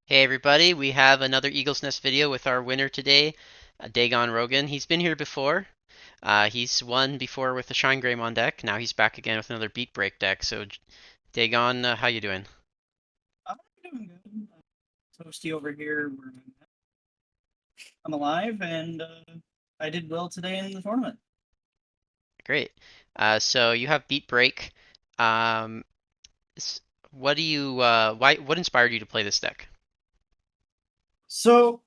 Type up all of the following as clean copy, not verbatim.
Hey everybody, we have another Eagle's Nest video with our winner today, DaigonRoogen. He's been here before. He's won before with the Shine Greymon deck. Now he's back again with another Beatbreak deck. So, Daigon, how you doing? I'm doing good. Toasty over here. I'm alive, and I did well today in the tournament. Great. So you have Beatbreak. Um, what do you, what inspired you to play this deck? So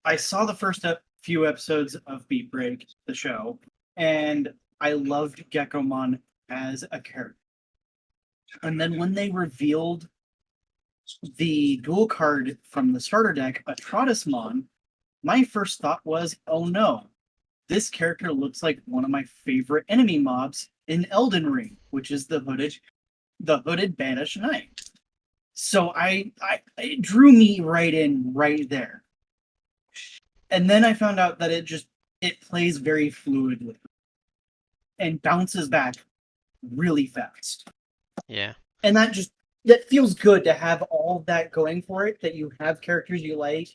I saw the first few episodes of Beatbreak, the show, and I loved Geckomon as a character. And then when they revealed the dual card from the starter deck, Atrotusmon, my first thought was, oh no, this character looks like one of my favorite enemy mobs in Elden Ring, which is the hooded banished knight. So it drew me right in right there. And then I found out that it plays very fluidly and bounces back really fast. Yeah. And that feels good to have all of that going for it, that you have characters you like,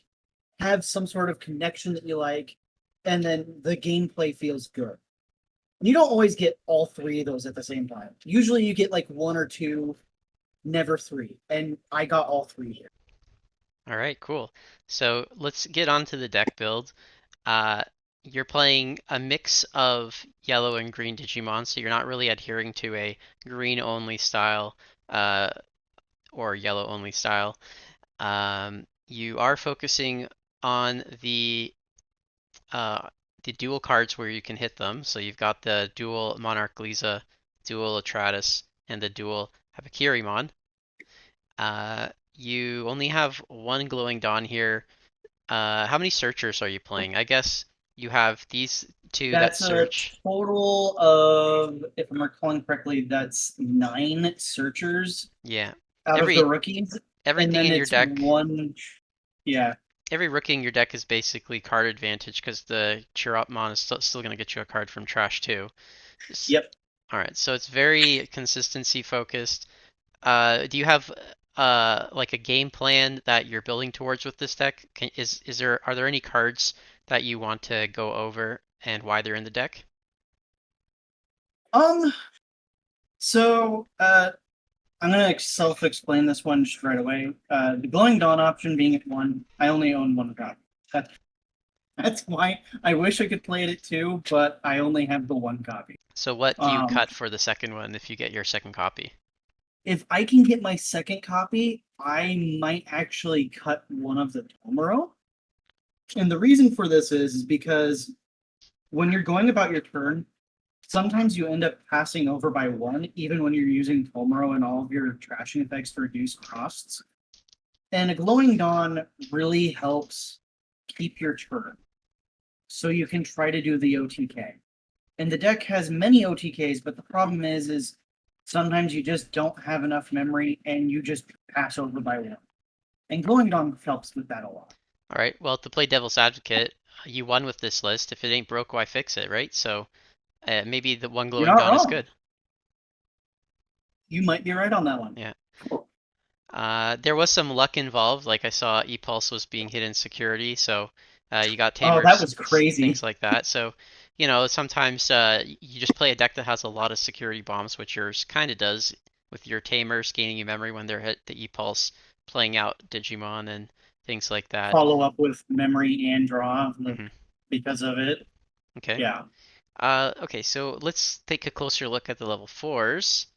have some sort of connection that you like, and then the gameplay feels good. You don't always get all three of those at the same time. Usually you get like one or two, never three. And I got all three here. All right, cool. So let's get on to the deck build. Uh, you're playing a mix of yellow and green Digimon, so you're not really adhering to a green only style uh, or yellow only style. You are focusing on the dual cards where you can hit them. So you've got the dual Monarch Gliza, dual Atratus, and the dual Hapakirimon. You only have one Glowing Dawn here. How many searchers are you playing? I guess you have these two that That's a search. total of, if I'm recalling correctly, that's 9 searchers Yeah. out of the Every rookies. And everything then in your it's deck, one, yeah. every rookie in your deck is basically card advantage because the Chirapmon is still going to get you a card from trash too. Yep. All right, so it's very consistency focused. Do you have like a game plan that you're building towards with this deck? Is there are there any cards that you want to go over and why they're in the deck? Um, I'm gonna self-explain this one just right away. The Glowing Dawn option being at one, I only own one copy. That, that's why I wish I could play it at two, but I only have the one copy. So what do you Um, cut for the second one if you get your second copy? if I can get my second copy, I might actually cut one of the Tomoro. And the reason for this is because when you're going about your turn, sometimes you end up passing over by one, even when you're using Tomoro and all of your trashing effects to reduce costs. And a Glowing Dawn really helps keep your turn. So you can try to do the OTK. And the deck has many OTKs, but the problem is sometimes you just don't have enough memory and you just pass over by one. And Glowing Dawn helps with that a lot. All right, well, to play devil's advocate, you won with this list. If it ain't broke, why fix it, right? So maybe the one You're glowing not dawn is wrong. good. You might be right on that one. Yeah. There was some luck involved, like I saw E-Pulse was being hit in security, so you got Oh, that tamers, was crazy. things like that. So, sometimes you just play a deck that has a lot of security bombs, which yours kind of does with your tamers gaining you memory when they're hit the E-Pulse, playing out Digimon and things like that. Follow up with memory and draw Hmm. because of it. Okay. Yeah. Okay, so let's take a closer look at the level fours.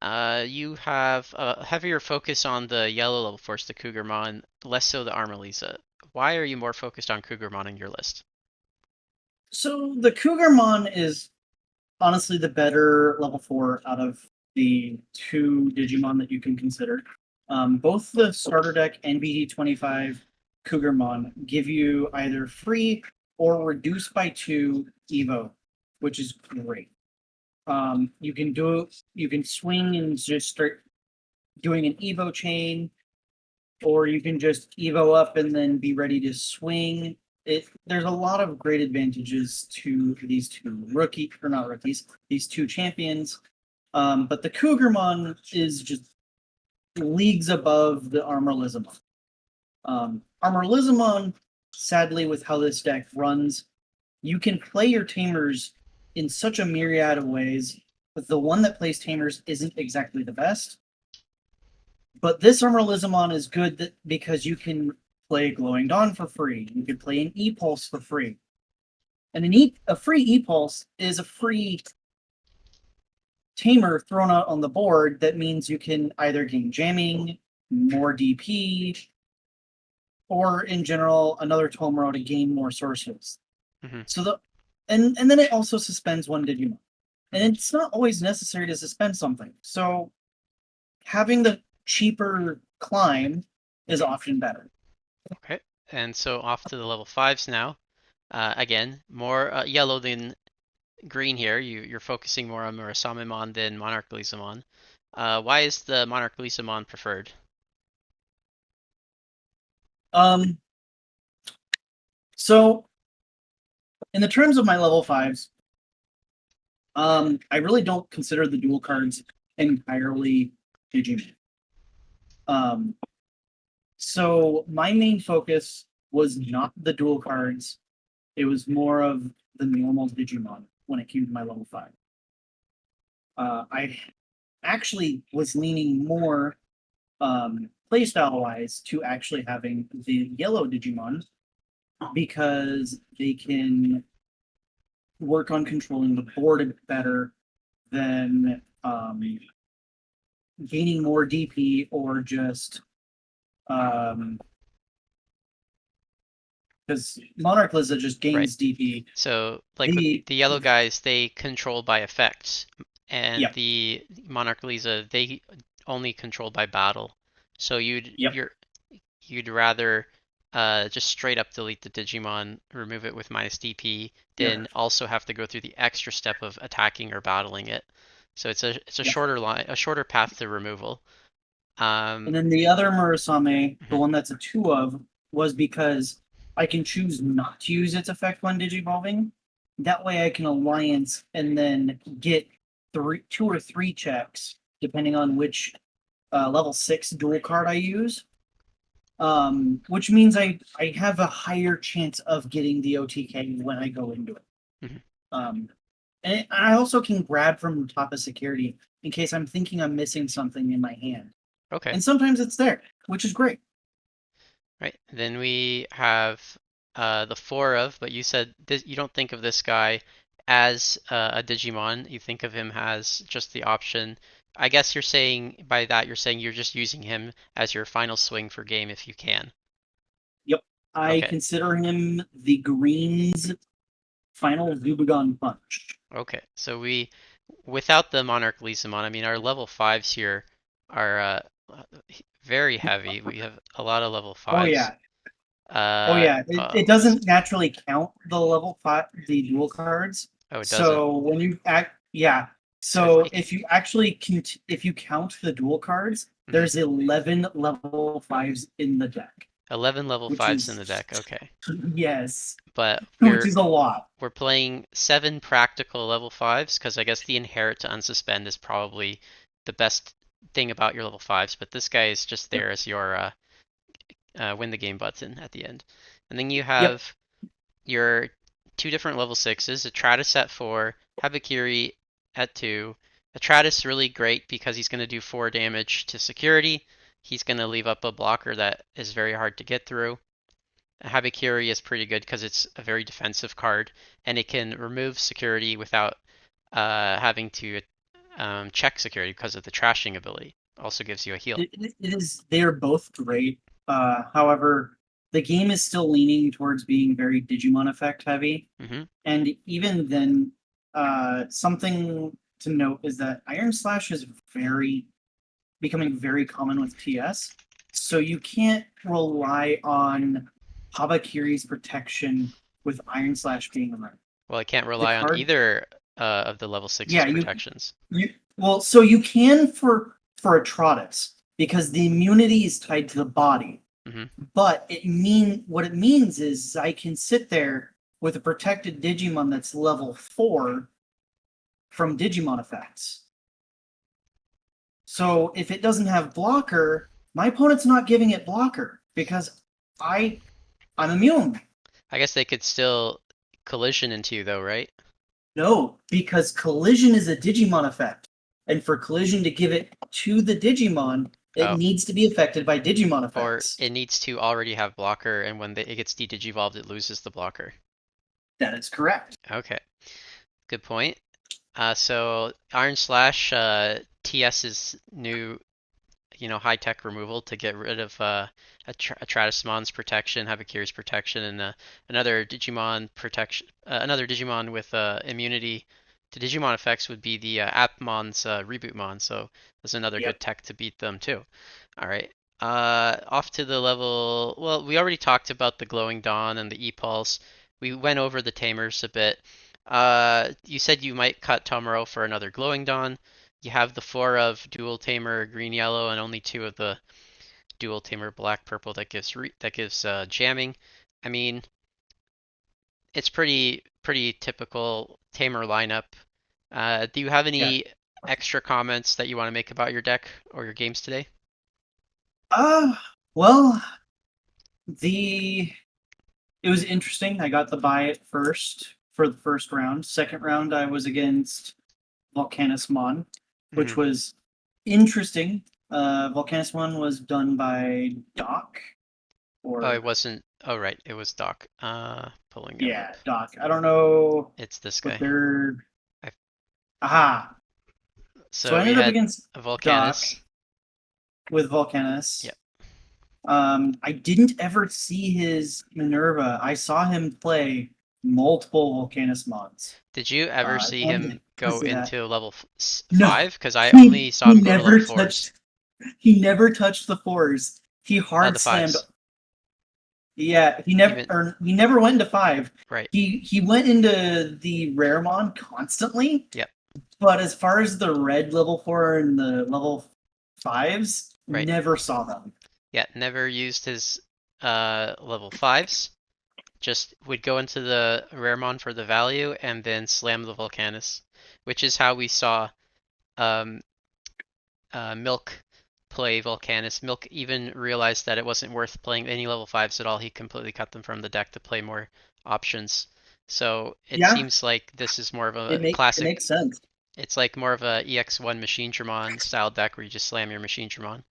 You have a heavier focus on the yellow level force, the Cougarmon, less so the Armalisa. Why are you more focused on Cougarmon in your list? So the Cougarmon is honestly the better level 4 out of the two Digimon that you can consider. Both the starter deck and BD25 Cougarmon give you either free or reduced by 2 Evo, which is great. You can swing and just start doing an Evo chain, or you can just Evo up and then be ready to swing. There's a lot of great advantages to these two rookie or not rookies, these two champions. But the Cougarmon is just leagues above the Armorlism. Armor Lizamon, sadly, with how this deck runs, you can play your Tamers in such a myriad of ways. But the one that plays Tamers isn't exactly the best. But this Armor Lizamon is good because you can play Glowing Dawn for free. You can play an E-Pulse for free. And a free E-Pulse is a free Tamer thrown out on the board that means you can either gain jamming, more DP, or in general, another Tomorrow to gain more sources. Mm-hmm. So and then it also suspends one Digimon. And it's not always necessary to suspend something. So having the cheaper climb is often better. Okay. And so off to the level 5s now. Again, more yellow than green here. You're focusing more on Murasamemon than Monarch Glycemon. Why is the Monarch Glycemon preferred? Um, so in the terms of my level 5s, I really don't consider the dual cards entirely Digimon. So my main focus was not the dual cards. It was more of the normal Digimon when it came to my level 5. I actually was leaning more playstyle wise to actually having the yellow Digimon because they can work on controlling the board a bit better than gaining more DP or just because Monarch Lizard just Right. gains DP. So, like with The the yellow guys, they control by effects, and Yep, the Monarch Lisa, they only control by battle. So yep, you'd rather just straight up delete the Digimon, remove it with minus DP, yep, than also have to go through the extra step of attacking or battling it. So it's a yep. shorter line, a shorter path to removal. And Um, then the other Murasame, the mhm. one that's a 2 of, was because I can choose not to use its effect when digivolving. That way I can alliance and then get 2 or 3 checks, depending on which level 6 dual card I use. Which means I have a higher chance of getting the OTK when I go into it. Mhm. Um, and I also can grab from the top of security in case I'm thinking I'm missing something in my hand. Okay. And sometimes it's there, which is great. Right. Then we have the four of, but you said this, you don't think of this guy as a Digimon. You think of him as just the option. I guess you're saying by that you're saying you're just using him as your final swing for game if you can. Yep. I Okay. consider him the Green's final Zubagon punch. Okay. So without the Monarch Lysamon, I mean our level fives here are very heavy. We have a lot of level Oh fives. yeah. Oh yeah. It doesn't naturally count the level 5 the dual cards. Oh, it doesn't. So when you act yeah. So So it, if you count the dual cards, mhm. there's 11 level 5s in the deck, 11 level which fives in is the deck. Okay. yes, But which is a lot. we're playing 7 practical level 5s because I guess the inherit to unsuspend is probably the best thing about your level 5s, but this guy is just Yep. there as your win the game button at the end. And then you Yep. have your 2 different level 6s, Atratus at 4, Habakiri at 2. Atratus really great because he's going to do 4 damage to security. He's going to leave up a blocker that is very hard to get through. Habakiri is pretty good because it's a very defensive card and it can remove security without having to check security because of the trashing ability. Also gives you a heal. It is. They are both great. However, the game is still leaning towards being very Digimon effect heavy, Hmm. and even then, something to note is that Iron Slash is very becoming very common with TS. So you can't rely on Habakiri's protection with Iron Slash being around. Well, I can't The rely on card, either of the level 6's yeah, protections. so you can for Atrotus because the immunity is tied to the body. Hmm. But what it means is I can sit there with a protected Digimon that's level 4 from Digimon effects. So if it doesn't have blocker, my opponent's not giving it blocker because I I'm immune. I guess they could still collision into you though, right? No, because collision is a Digimon effect. And for collision to give it to the Digimon, it Oh, needs to be affected by Digimon or effects. it needs to already have blocker, and when it gets de-digivolved, it loses the blocker. That is correct. Okay, good point. So Iron Slash, TS's new, high-tech removal to get rid of a Tratismon's protection, Habakiri's protection, and another Digimon protection, another Digimon with immunity to Digimon effects would be the Appmon's Rebootmon. So there's another Yep. good tech to beat them too. All right. Off to the level. Well, we already talked about the Glowing Dawn and the E-Pulse. We went over the Tamers a bit. You said you might cut Tomoro for another Glowing Dawn. You have the four of dual tamer green yellow and only two of the dual tamer black purple that gives jamming. I mean, it's pretty typical tamer lineup. Do you have Yeah. any extra comments that you want to make about your deck or your games today? Uh well, the it was interesting. I got to buy it first for the first round. Second round I was against Volcanismon, which Hmm. was interesting. Volcanismon was done by Doc Oh, it or wasn't. Oh, right, it was Doc. Pulling them yeah, up. Doc. I don't know It's this what guy. their I, aha. So I so we ended up had against a Doc Volcanus. with Volcanus. Yep. I didn't ever see his Minerva. I saw him play multiple Volcanus mods. Did you ever see And him go yeah, into level no, 5? Because I he only saw he him go to level never 4s. touched he never touched the fours. He The hard slammed. 5s. Yeah, Even he never went into five. right. He went into the Raremon constantly, Yep. but as far as the red level four and the level fives, Right. never saw them. Yeah. Never used his level 5s. Just would go into the Raremon for the value and then slam the Volcanus, which is how we saw um, Milk play Volcanus. Milk even realized that it wasn't worth playing any level 5s at all. He completely cut them from the deck to play more options. So it Yeah, seems like this is more of a it classic. makes sense. It's like more of a EX1 Machine Dramon style deck where you just slam your Machine Dramon.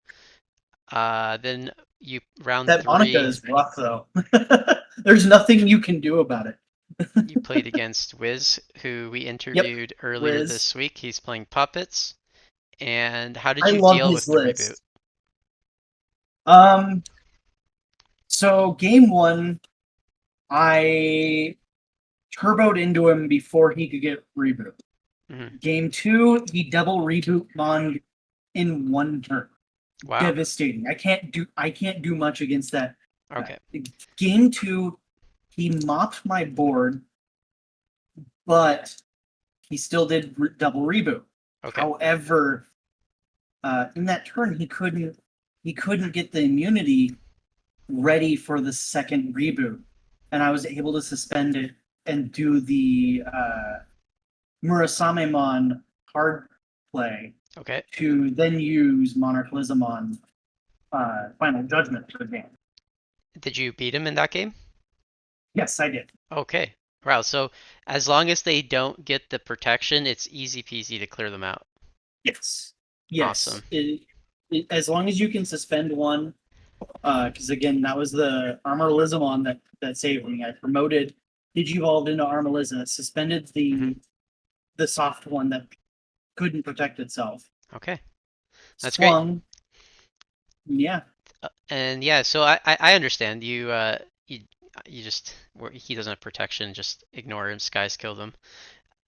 Then you round That Monica 3, is rough though. There's nothing you can do about it. you played against Wiz, who we Yep, interviewed earlier Wiz. this week. He's playing Puppets. And how did I you love deal his with the reboot? list. Um, so game one, I turboed into him before he could get reboot. Hmm. Game two, he double reboot Mong in one turn. Wow. Devastating. I can't do much against that. Okay. Game two, he mopped my board, but he still did double reboot. Okay. However, in that turn, he couldn't get the immunity ready for the second reboot, and I was able to suspend it and do the Murasamemon hard play Okay. to then use Monarch Lizamon Final Judgment for the game. Did you beat him in that game? Yes, I did. Okay. Wow. So as long as they don't get the protection, it's easy peasy to clear them out. Yes, Awesome. yes. As long as you can suspend one, because again, that was the Armor Lizamon that saved me. I promoted Digivolved into Armor Liza, suspended Hmm. the soft one that couldn't protect itself, Okay. That's great. swung. Yeah, And yeah, so I understand you just he doesn't have protection, just ignore him, skies kill them.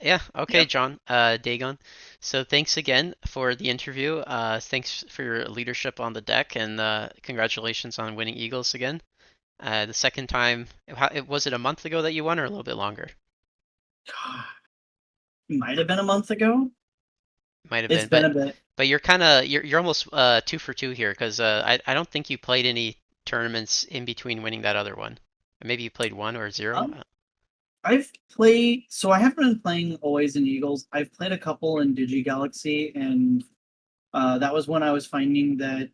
Yeah, okay, yep. John, Dagon. So thanks again for the interview. Thanks for your leadership on the deck, and congratulations on winning Eagles again. The second time, was it a month ago that you won, or a little bit longer? Might have been a month ago. Might have It's been, been but a bit. you're almost 2 for 2 here, because I don't think you played any tournaments in between winning that other one. Maybe you played one or zero. Um, I've played. So I haven't been playing always in Eagles. I've played a couple in Digi Galaxy, and that was when I was finding that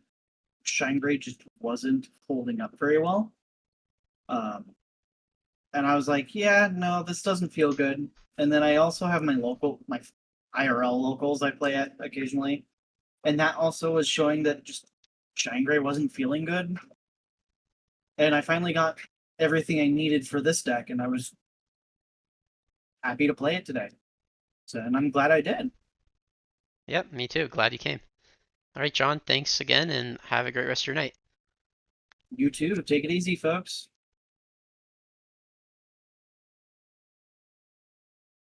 Shine Gray just wasn't holding up very well. Um, and I was like, yeah, no, this doesn't feel good. And then I also have my IRL locals I play at occasionally, and that also was showing that just Giant Gray wasn't feeling good. And I finally got everything I needed for this deck, and I was happy to play it today. So, and I'm glad I did. Yep, me too. Glad you came. All right, John, thanks again and have a great rest of your night. You too. Take it easy, folks.